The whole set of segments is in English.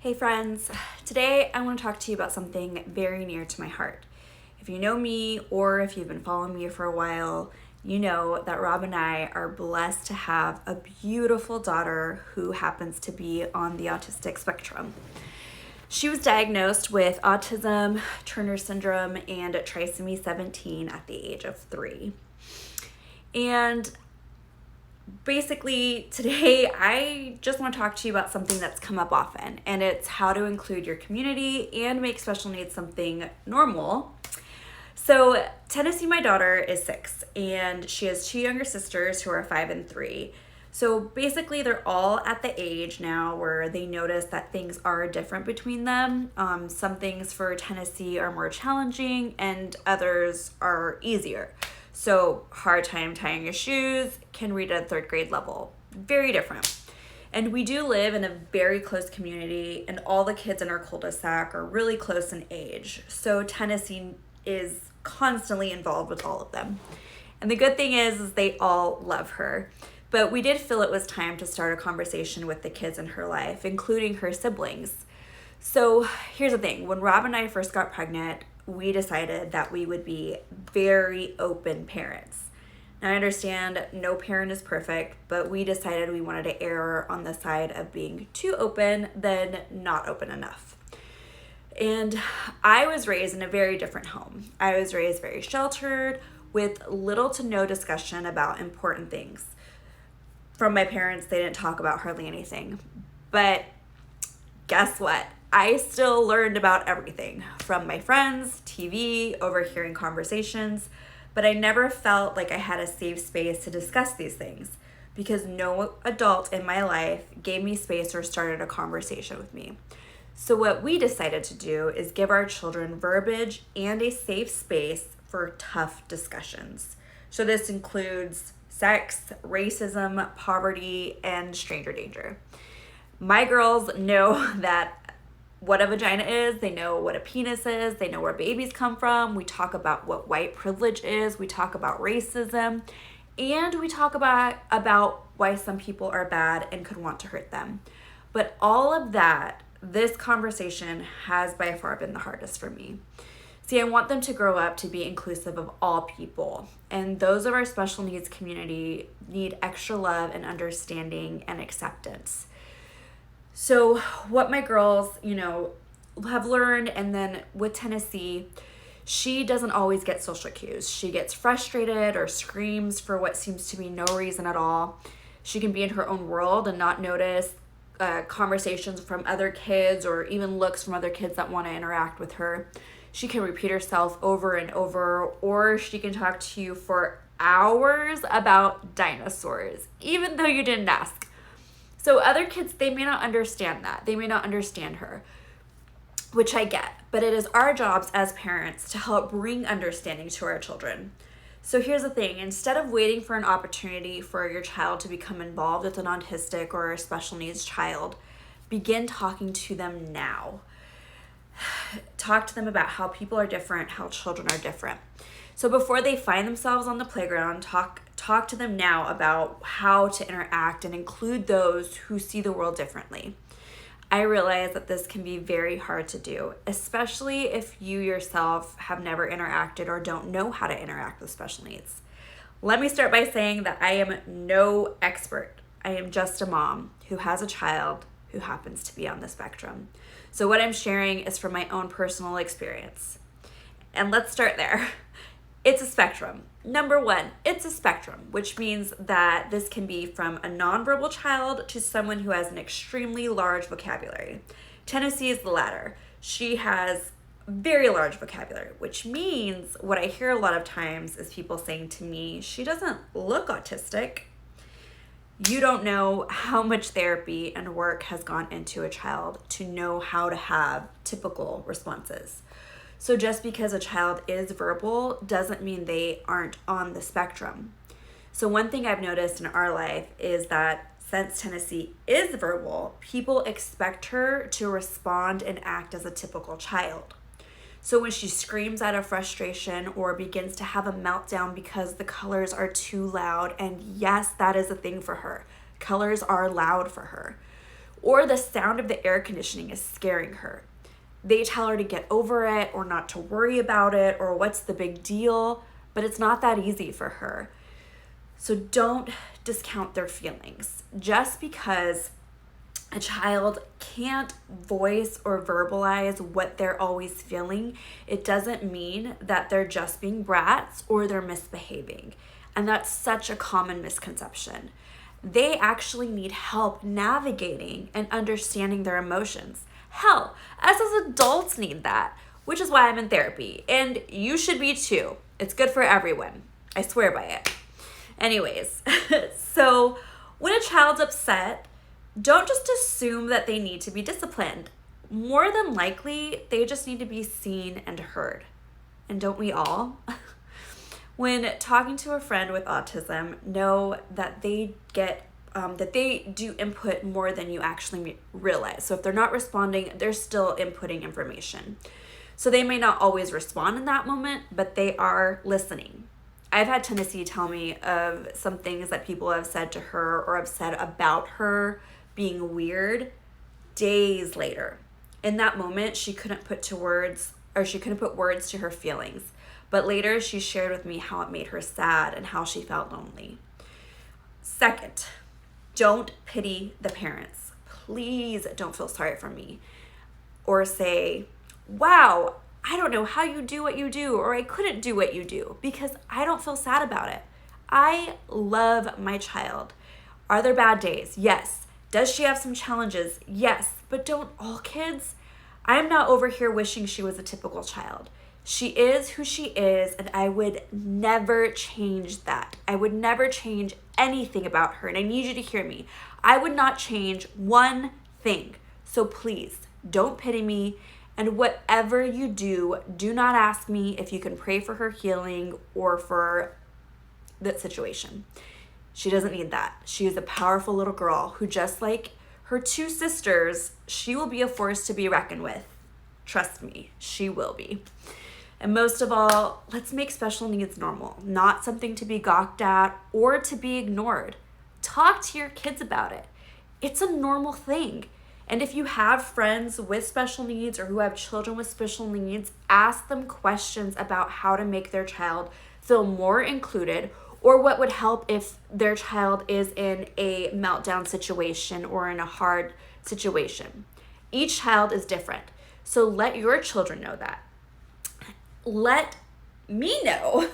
Hey friends, today I want to talk to you about something very near to my heart. If you know me or if you've been following me for a while, you know that Rob and I are blessed to have a beautiful daughter who happens to be on the autistic spectrum. She was diagnosed with autism, Turner syndrome, and trisomy 17 at the age of 3. And basically, today I just want to talk to you about something that's come up often, and it's how to include your community and make special needs something normal. So, Tennessee, my daughter, is 6, and she has 2 younger sisters who are 5 and 3. So, basically, they're all at the age now where they notice that things are different between them. Some things for Tennessee are more challenging, and others are easier. So, hard time tying your shoes, can read at 3rd grade level. Very different. And we do live in a very close community, and all the kids in our cul-de-sac are really close in age. So, Tennessee is constantly involved with all of them. And the good thing is they all love her. But we did feel it was time to start a conversation with the kids in her life, including her siblings. So here's the thing. When Rob and I first got pregnant, we decided that we would be very open parents. Now I understand no parent is perfect, but we decided we wanted to err on the side of being too open than not open enough. And I was raised in a very different home. I was raised very sheltered with little to no discussion about important things. From my parents, they didn't talk about hardly anything. But guess what? I still learned about everything from my friends, TV, overhearing conversations, but I never felt like I had a safe space to discuss these things because no adult in my life gave me space or started a conversation with me. So what we decided to do is give our children verbiage and a safe space for tough discussions. So this includes sex, racism, poverty, and stranger danger. My girls know that what a vagina is, they know what a penis is, they know where babies come from. We talk about what white privilege is, we talk about racism, and we talk about why some people are bad and could want to hurt them. But all of that, this conversation has by far been the hardest for me. See, I want them to grow up to be inclusive of all people, and those of our special needs community need extra love and understanding and acceptance. So what my girls, have learned, and then with Tennessee, she doesn't always get social cues. She gets frustrated or screams for what seems to be no reason at all. She can be in her own world and not notice conversations from other kids or even looks from other kids that want to interact with her. She can repeat herself over and over, or she can talk to you for hours about dinosaurs, even though you didn't ask. So other kids, they may not understand that. They may not understand her, which I get. But it is our jobs as parents to help bring understanding to our children. So here's the thing. Instead of waiting for an opportunity for your child to become involved with an autistic or a special needs child, begin talking to them now. Talk to them about how people are different, how children are different. So before they find themselves on the playground, talk to them now about how to interact and include those who see the world differently. I realize that this can be very hard to do, especially if you yourself have never interacted or don't know how to interact with special needs. Let me start by saying that I am no expert. I am just a mom who has a child who happens to be on the spectrum. So what I'm sharing is from my own personal experience. And let's start there. It's a spectrum. Number 1, it's a spectrum, which means that this can be from a nonverbal child to someone who has an extremely large vocabulary. Tennessee is the latter. She has very large vocabulary, which means what I hear a lot of times is people saying to me, she doesn't look autistic. You don't know how much therapy and work has gone into a child to know how to have typical responses. So just because a child is verbal doesn't mean they aren't on the spectrum. So one thing I've noticed in our life is that since Tennessee is verbal, people expect her to respond and act as a typical child. So when she screams out of frustration or begins to have a meltdown because the colors are too loud, and yes, that is a thing for her. Colors are loud for her. or the sound of the air conditioning is scaring her. They tell her to get over it or not to worry about it or what's the big deal, but it's not that easy for her. So don't discount their feelings. Just because a child can't voice or verbalize what they're always feeling, it doesn't mean that they're just being brats or they're misbehaving. And that's such a common misconception. They actually need help navigating and understanding their emotions. Hell, us as adults need that, which is why I'm in therapy. And you should be too. It's good for everyone. I swear by it. Anyways, so when a child's upset, don't just assume that they need to be disciplined. More than likely, they just need to be seen and heard. And don't we all? When talking to a friend with autism, know that they do input more than you actually realize. So if they're not responding, they're still inputting information. So they may not always respond in that moment, but they are listening. I've had Tennessee tell me of some things that people have said to her or have said about her being weird days later. In that moment, she couldn't put words to her feelings. But later, she shared with me how it made her sad and how she felt lonely. Second, don't pity the parents. Please don't feel sorry for me. Or say, wow, I don't know how you do what you do, or I couldn't do what you do, because I don't feel sad about it. I love my child. Are there bad days? Yes. Does she have some challenges? Yes. But don't all kids? I'm not over here wishing she was a typical child. She is who she is, and I would never change that. I would never change anything about her, and I need you to hear me. I would not change one thing. So please, don't pity me, and whatever you do, do not ask me if you can pray for her healing or for that situation. She doesn't need that. She is a powerful little girl who, just like her two sisters, she will be a force to be reckoned with. Trust me, she will be. And most of all, let's make special needs normal, not something to be gawked at or to be ignored. Talk to your kids about it. It's a normal thing. And if you have friends with special needs or who have children with special needs, ask them questions about how to make their child feel more included, or what would help if their child is in a meltdown situation or in a hard situation. Each child is different. So let your children know that. Let me know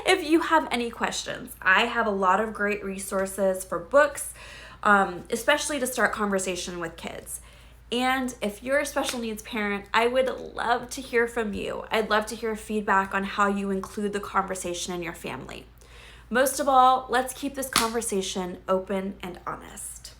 if you have any questions. I have a lot of great resources for books, especially to start conversation with kids. And if you're a special needs parent, I would love to hear from you. I'd love to hear feedback on how you include the conversation in your family. Most of all, let's keep this conversation open and honest.